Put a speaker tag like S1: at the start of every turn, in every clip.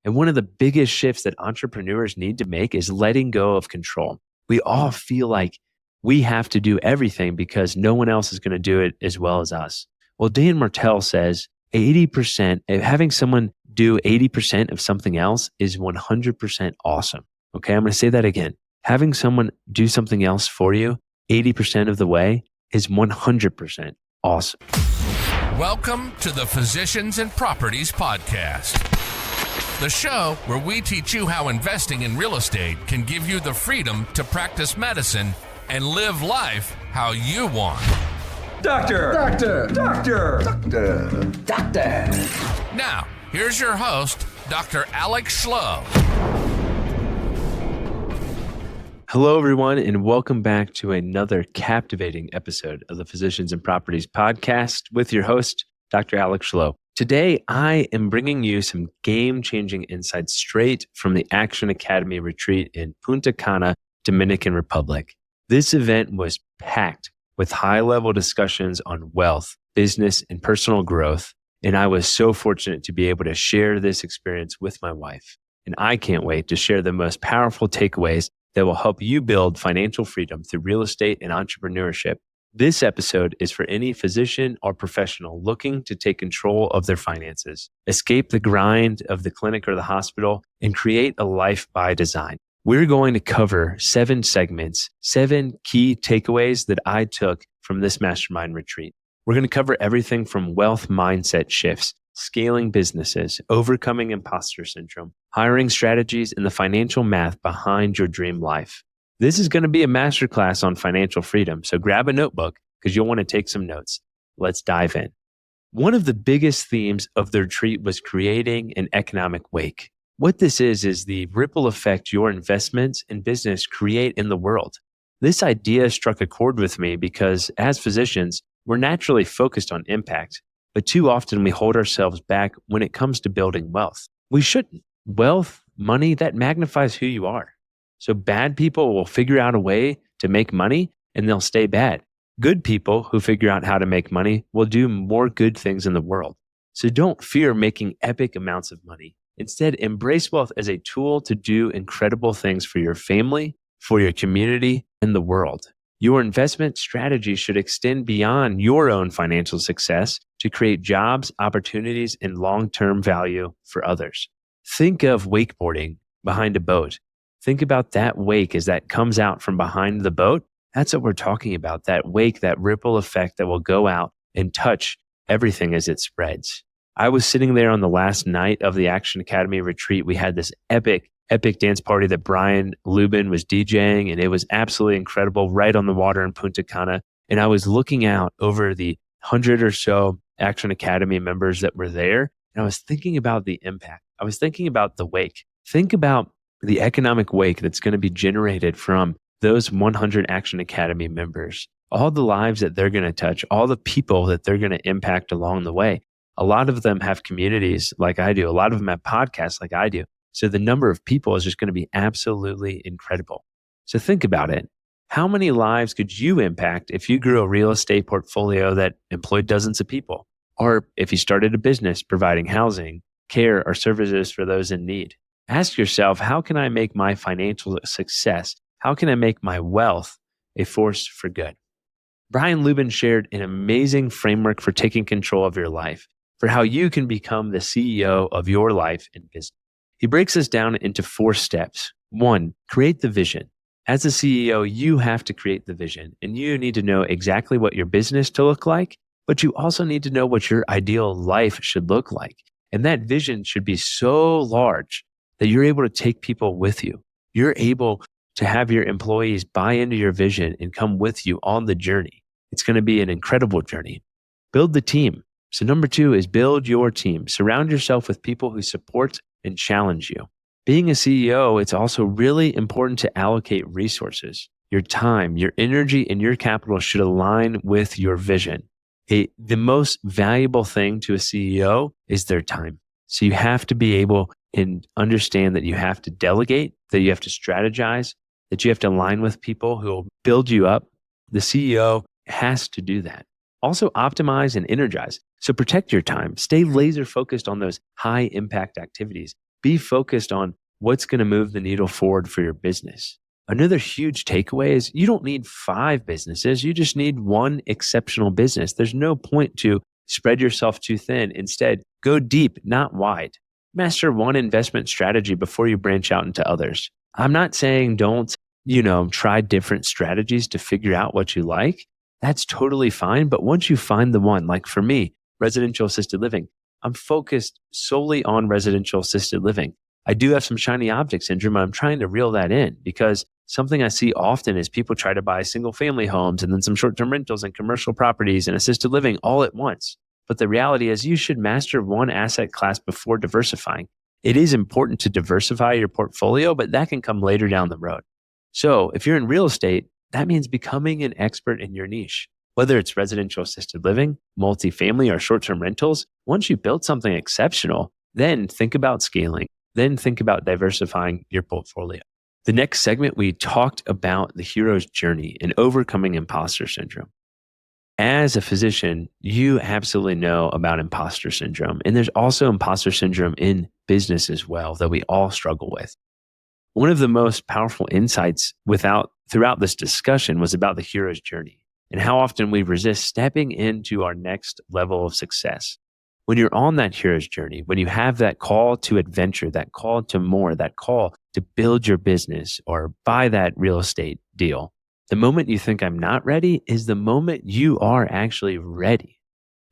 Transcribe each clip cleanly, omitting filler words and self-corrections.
S1: And one of the biggest shifts that entrepreneurs need to make is letting go of control. We all feel like we have to do everything because no one else is going to do it as well as us. Well, Dan Martell says 80%, having someone do 80% of something else is 100% awesome. Okay, I'm going to say that again. Having someone do something else for you 80% of the way is 100% awesome.
S2: Welcome to the Physicians and Properties Podcast, the show where we teach you how investing in real estate can give you the freedom to practice medicine and live life how you want.
S3: Doctor!
S2: Now, here's your host, Dr. Alex Schloe.
S1: Hello, everyone, and welcome back to another captivating episode of the Physicians and Properties Podcast with your host, Dr. Alex Schloe. Today, I am bringing you some game-changing insights straight from the Action Academy retreat in Punta Cana, Dominican Republic. This event was packed with high-level discussions on wealth, business, and personal growth, and I was so fortunate to be able to share this experience with my wife. And I can't wait to share the most powerful takeaways that will help you build financial freedom through real estate and entrepreneurship. This episode is for any physician or professional looking to take control of their finances, escape the grind of the clinic or the hospital, and create a life by design. We're going to cover 7 segments, 7 key takeaways that I took from this mastermind retreat. We're going to cover everything from wealth mindset shifts, scaling businesses, overcoming imposter syndrome, hiring strategies, and the financial math behind your dream life. This is going to be a masterclass on financial freedom, so grab a notebook because you'll want to take some notes. Let's dive in. One of the biggest themes of the retreat was creating an economic wake. What this is the ripple effect your investments and business create in the world. This idea struck a chord with me because as physicians, we're naturally focused on impact, but too often we hold ourselves back when it comes to building wealth. We shouldn't. Wealth, money, that magnifies who you are. So bad people will figure out a way to make money and they'll stay bad. Good people who figure out how to make money will do more good things in the world. So don't fear making epic amounts of money. Instead, embrace wealth as a tool to do incredible things for your family, for your community, and the world. Your investment strategy should extend beyond your own financial success to create jobs, opportunities, and long-term value for others. Think of wakeboarding behind a boat. Think about that wake as that comes out from behind the boat. That's what we're talking about, that wake, that ripple effect that will go out and touch everything as it spreads. I was sitting there on the last night of the Action Academy retreat. We had this epic dance party that Brian Lubin was DJing, and it was absolutely incredible right on the water in Punta Cana. And I was looking out over the 100 or so Action Academy members that were there, and I was thinking about the impact. I was thinking about the wake. Think about the economic wake that's going to be generated from those 100 Action Academy members, all the lives that they're going to touch, all the people that they're going to impact along the way. A lot of them have communities like I do. A lot of them have podcasts like I do. So the number of people is just going to be absolutely incredible. So think about it. How many lives could you impact if you grew a real estate portfolio that employed dozens of people? Or if you started a business providing housing, care, or services for those in need? Ask yourself, how can I make my financial success? How can I make my wealth a force for good? Brian Lubin shared an amazing framework for taking control of your life, for how you can become the CEO of your life and business. He breaks this down into 4 steps. 1, create the vision. As a CEO, you have to create the vision, and you need to know exactly what your business to look like, but you also need to know what your ideal life should look like. And that vision should be so large that you're able to take people with you. You're able to have your employees buy into your vision and come with you on the journey. It's going to be an incredible journey. Build the team. So number 2 is build your team. Surround yourself with people who support and challenge you. Being a CEO, it's also really important to allocate resources. Your time, your energy, and your capital should align with your vision. The most valuable thing to a CEO is their time. So you have to be able and understand that you have to delegate, that you have to strategize, that you have to align with people who will build you up. The CEO has to do that. Also optimize and energize. So protect your time. Stay laser focused on those high impact activities. Be focused on what's going to move the needle forward for your business. Another huge takeaway is you don't need 5 businesses. You just need one exceptional business. There's no point to spread yourself too thin. Instead, go deep, not wide. Master one investment strategy before you branch out into others. I'm not saying don't, try different strategies to figure out what you like. That's totally fine. But once you find the one, like for me, residential assisted living, I'm focused solely on residential assisted living. I do have some shiny object syndrome. I'm trying to reel that in because something I see often is people try to buy single family homes and then some short-term rentals and commercial properties and assisted living all at once. But the reality is you should master one asset class before diversifying. It is important to diversify your portfolio, but that can come later down the road. So if you're in real estate, that means becoming an expert in your niche. Whether it's residential assisted living, multifamily, or short-term rentals, once you build something exceptional, then think about scaling. Then think about diversifying your portfolio. The next segment, we talked about the hero's journey and overcoming imposter syndrome. As a physician, you absolutely know about imposter syndrome. And there's also imposter syndrome in business as well that we all struggle with. One of the most powerful insights throughout this discussion was about the hero's journey and how often we resist stepping into our next level of success. When you're on that hero's journey, when you have that call to adventure, that call to more, that call to build your business or buy that real estate deal, the moment you think I'm not ready is the moment you are actually ready.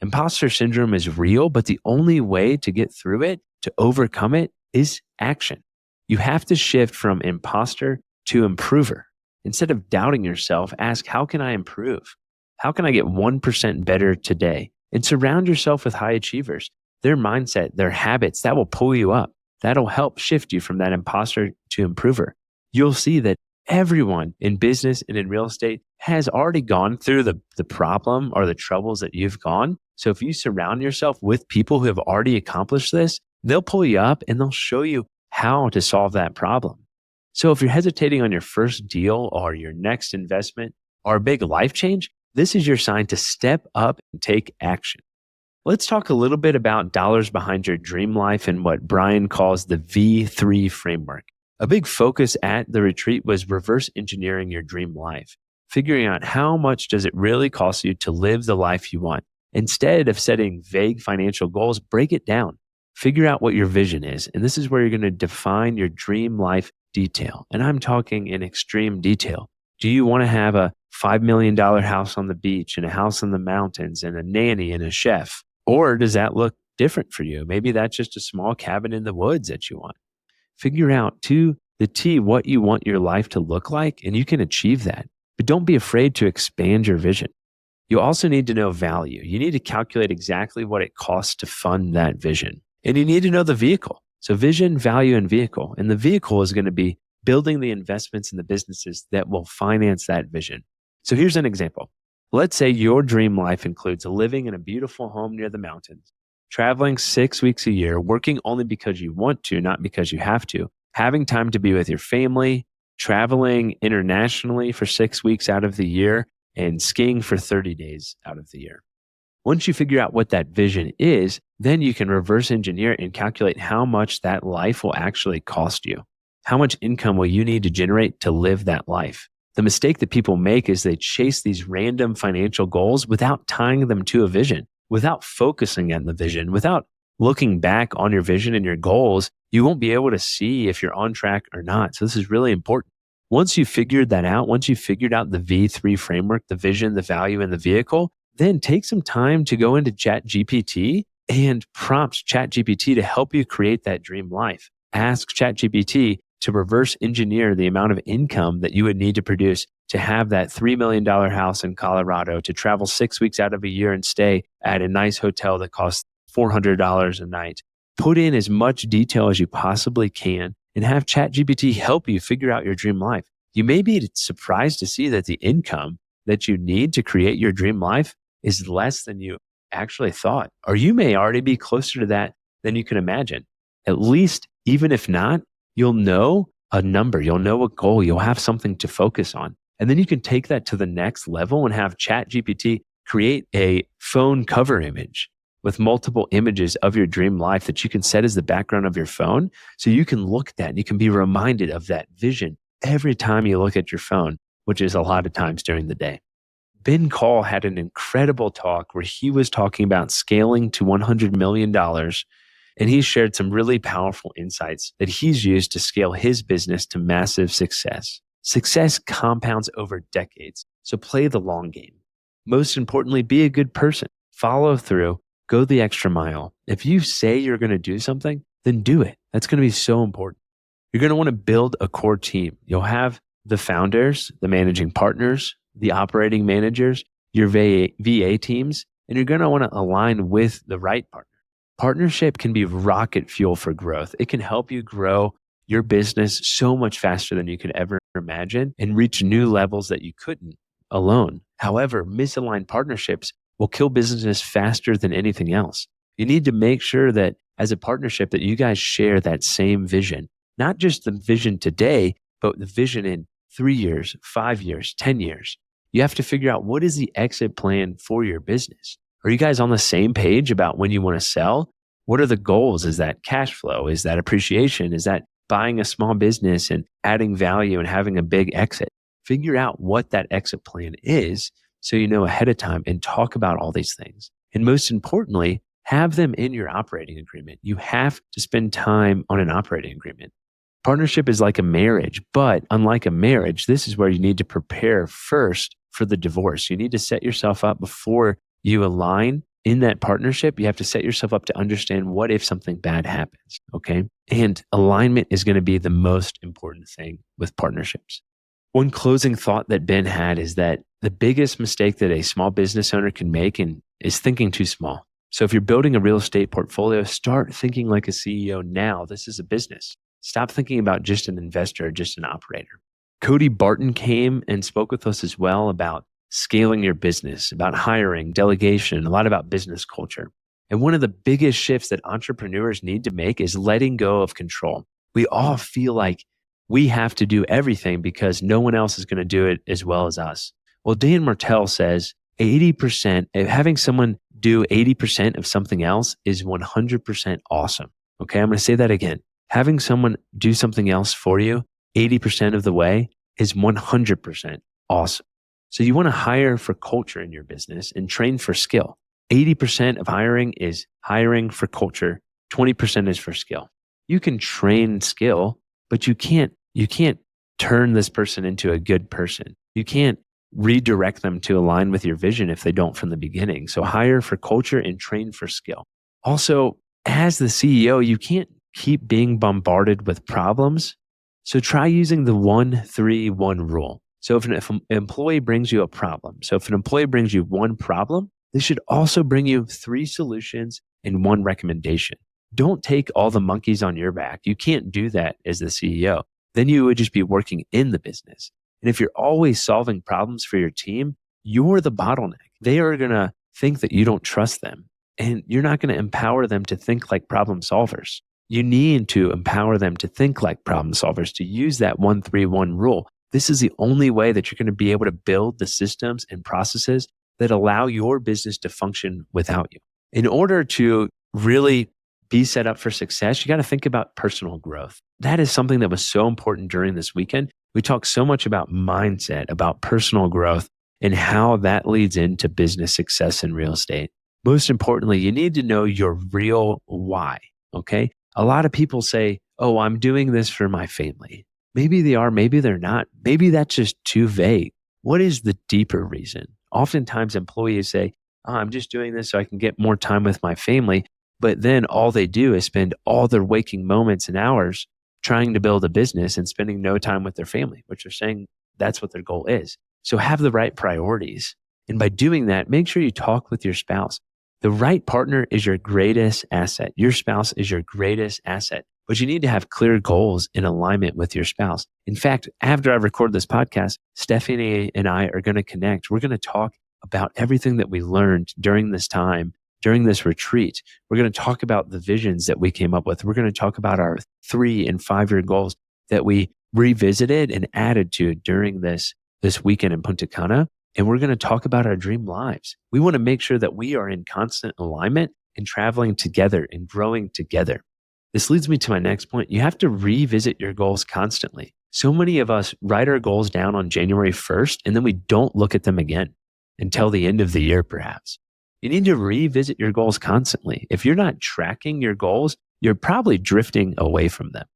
S1: Imposter syndrome is real, but the only way to get through it, to overcome it, is action. You have to shift from imposter to improver. Instead of doubting yourself, ask, how can I improve? How can I get 1% better today? And surround yourself with high achievers. Their mindset, their habits, that will pull you up. That'll help shift you from that imposter to improver. You'll see that everyone in business and in real estate has already gone through the problem or the troubles that you've gone. So if you surround yourself with people who have already accomplished this, they'll pull you up and they'll show you how to solve that problem. So if you're hesitating on your first deal or your next investment or a big life change, this is your sign to step up and take action. Let's talk a little bit about dollars behind your dream life and what Brian calls the V3 framework. A big focus at the retreat was reverse engineering your dream life, figuring out how much does it really cost you to live the life you want. Instead of setting vague financial goals, break it down. Figure out what your vision is. And this is where you're going to define your dream life detail. And I'm talking in extreme detail. Do you want to have a $5 million house on the beach and a house in the mountains and a nanny and a chef? Or does that look different for you? Maybe that's just a small cabin in the woods that you want. Figure out to the T what you want your life to look like, and you can achieve that. But don't be afraid to expand your vision. You also need to know value. You need to calculate exactly what it costs to fund that vision. And you need to know the vehicle. So vision, value, and vehicle. And the vehicle is going to be building the investments in the businesses that will finance that vision. So here's an example. Let's say your dream life includes living in a beautiful home near the mountains, traveling 6 weeks a year, working only because you want to, not because you have to, having time to be with your family, traveling internationally for 6 weeks out of the year, and skiing for 30 days out of the year. Once you figure out what that vision is, then you can reverse engineer and calculate how much that life will actually cost you. How much income will you need to generate to live that life? The mistake that people make is they chase these random financial goals without tying them to a vision, without focusing on the vision, without looking back on your vision and your goals. You won't be able to see if you're on track or not. So this is really important. Once you've figured that out, once you've figured out the V3 framework, the vision, the value, and the vehicle, then take some time to go into ChatGPT and prompt ChatGPT to help you create that dream life. Ask ChatGPT to reverse engineer the amount of income that you would need to produce to have that $3 million house in Colorado, to travel 6 weeks out of a year and stay at a nice hotel that costs $400 a night. Put in as much detail as you possibly can and have ChatGPT help you figure out your dream life. You may be surprised to see that the income that you need to create your dream life is less than you actually thought, or you may already be closer to that than you can imagine. At least, even if not, you'll know a number, you'll know a goal, you'll have something to focus on. And then you can take that to the next level and have ChatGPT create a phone cover image with multiple images of your dream life that you can set as the background of your phone. So you can look at that and you can be reminded of that vision every time you look at your phone, which is a lot of times during the day. Ben Call had an incredible talk where he was talking about scaling to $100 million. And he shared some really powerful insights that he's used to scale his business to massive success. Success compounds over decades. So play the long game. Most importantly, be a good person. Follow through. Go the extra mile. If you say you're going to do something, then do it. That's going to be so important. You're going to want to build a core team. You'll have the founders, the managing partners, the operating managers, your VA teams, and you're going to want to align with the right partner. Partnership can be rocket fuel for growth. It can help you grow your business so much faster than you could ever imagine and reach new levels that you couldn't alone. However, misaligned partnerships will kill business faster than anything else. You need to make sure that as a partnership that you guys share that same vision, not just the vision today, but the vision in 3 years, 5 years, 10 years. You have to figure out what is the exit plan for your business. Are you guys on the same page about when you want to sell? What are the goals? Is that cash flow? Is that appreciation? Is that buying a small business and adding value and having a big exit? Figure out what that exit plan is so you know ahead of time and talk about all these things. And most importantly, have them in your operating agreement. You have to spend time on an operating agreement. Partnership is like a marriage, but unlike a marriage, this is where you need to prepare first for the divorce. You need to set yourself up before you align in that partnership. You have to set yourself up to understand what if something bad happens, okay? And alignment is going to be the most important thing with partnerships. One closing thought that Ben had is that the biggest mistake that a small business owner can make is thinking too small. So if you're building a real estate portfolio, start thinking like a CEO now. This is a business. Stop thinking about just an investor or just an operator. Cody Barton came and spoke with us as well about scaling your business, about hiring, delegation, a lot about business culture. And one of the biggest shifts that entrepreneurs need to make is letting go of control. We all feel like we have to do everything because no one else is going to do it as well as us. Well, Dan Martell says 80%, having someone do 80% of something else is 100% awesome. Okay, I'm going to say that again. Having someone do something else for you 80% of the way is 100% awesome. So you want to hire for culture in your business and train for skill. 80% of hiring is hiring for culture. 20% is for skill. You can train skill, but you can't turn this person into a good person. You can't redirect them to align with your vision if they don't from the beginning. So hire for culture and train for skill. Also, as the CEO, you can't keep being bombarded with problems. So try using the 1-3-1 rule. So if an employee brings you a problem, so if an employee brings you one problem, they should also bring you 3 solutions and 1 recommendation. Don't take all the monkeys on your back. You can't do that as the CEO. Then you would just be working in the business. And if you're always solving problems for your team, you're the bottleneck. They are going to think that you don't trust them, and you're not going to empower them to think like problem solvers. You need to empower them to think like problem solvers, to use that 1-3-1 rule. This is the only way that you're going to be able to build the systems and processes that allow your business to function without you. In order to really be set up for success, you got to think about personal growth. That is something that was so important during this weekend. We talked so much about mindset, about personal growth, and how that leads into business success in real estate. Most importantly, you need to know your real why, okay? A lot of people say, oh, I'm doing this for my family. Maybe they are, maybe they're not. Maybe that's just too vague. What is the deeper reason? Oftentimes employees say, oh, I'm just doing this so I can get more time with my family. But then all they do is spend all their waking moments and hours trying to build a business and spending no time with their family, which they're saying that's what their goal is. So have the right priorities. And by doing that, make sure you talk with your spouse. The right partner is your greatest asset. Your spouse is your greatest asset. But you need to have clear goals in alignment with your spouse. In fact, after I record this podcast, Stephanie and I are going to connect. We're going to talk about everything that we learned during this time, during this retreat. We're going to talk about the visions that we came up with. We're going to talk about our 3 and 5 year goals that we revisited and added to during this weekend in Punta Cana. And we're going to talk about our dream lives. We want to make sure that we are in constant alignment and traveling together and growing together. This leads me to my next point. You have to revisit your goals constantly. So many of us write our goals down on January 1st, and then we don't look at them again until the end of the year, perhaps. You need to revisit your goals constantly. If you're not tracking your goals, you're probably drifting away from them.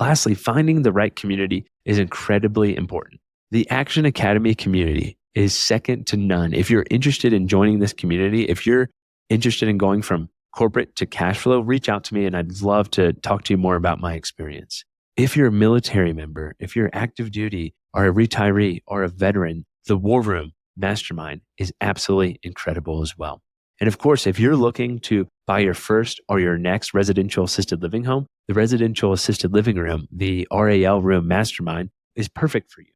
S1: Lastly, finding the right community is incredibly important. The Action Academy community is second to none. If you're interested in joining this community, if you're interested in going from corporate to cash flow, reach out to me and I'd love to talk to you more about my experience. If you're a military member, if you're active duty or a retiree or a veteran, the War Room Mastermind is absolutely incredible as well. And of course, if you're looking to buy your first or your next residential assisted living home, the Residential Assisted Living Room, the RAL Room Mastermind is perfect for you.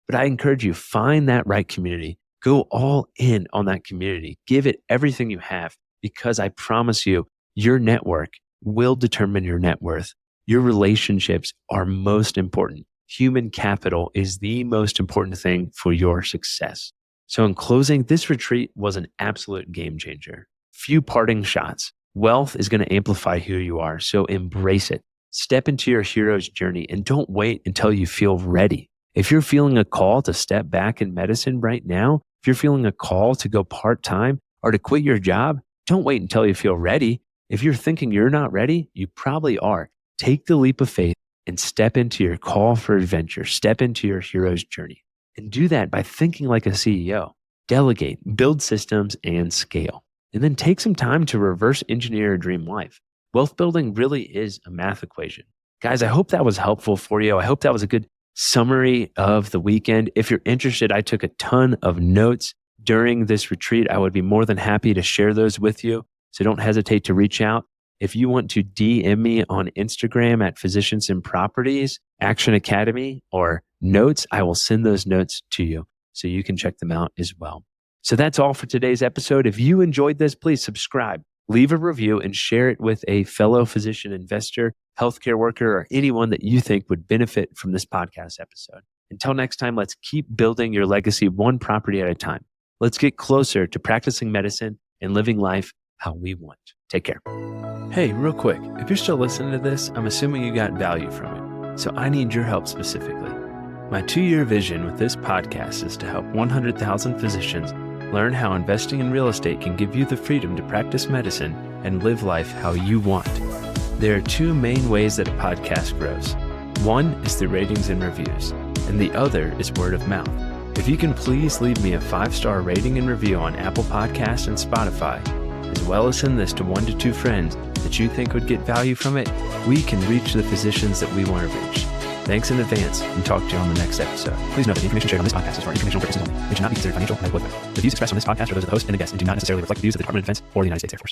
S1: But I encourage you, find that right community. Go all in on that community. Give it everything you have, because I promise you, your network will determine your net worth. Your relationships are most important. Human capital is the most important thing for your success. So in closing, this retreat was an absolute game changer. Few parting shots. Wealth is going to amplify who you are, so embrace it. Step into your hero's journey and don't wait until you feel ready. If you're feeling a call to step back in medicine right now, if you're feeling a call to go part-time or to quit your job, don't wait until you feel ready. If you're thinking you're not ready, you probably are. Take the leap of faith and step into your call for adventure. Step into your hero's journey. And do that by thinking like a CEO. Delegate, build systems, and scale. And then take some time to reverse engineer a dream life. Wealth building really is a math equation. Guys, I hope that was helpful for you. I hope that was a good summary of the weekend. If you're interested, I took a ton of notes during this retreat. I would be more than happy to share those with you. So don't hesitate to reach out. If you want to DM me on Instagram at Physicians and Properties, Action Academy, or notes, I will send those notes to you so you can check them out as well. So that's all for today's episode. If you enjoyed this, please subscribe, leave a review, and share it with a fellow physician investor, healthcare worker, or anyone that you think would benefit from this podcast episode. Until next time, let's keep building your legacy one property at a time. Let's get closer to practicing medicine and living life how we want. Take care. Hey, real quick, if you're still listening to this, I'm assuming you got value from it. So I need your help specifically. My 2-year vision with this podcast is to help 100,000 physicians learn how investing in real estate can give you the freedom to practice medicine and live life how you want. There are 2 main ways that a podcast grows. One is through ratings and reviews, and the other is word of mouth. If you can please leave me a 5-star rating and review on Apple Podcasts and Spotify, as well as send this to 1 to 2 friends that you think would get value from it, we can reach the physicians that we want to reach. Thanks in advance, and talk to you on the next episode. Please note that the information shared on this podcast is for informational purposes only. It should not be considered financial or medical advice. The views expressed on this podcast are those of the host and the guest and do not necessarily reflect the views of the Department of Defense or the United States Air Force.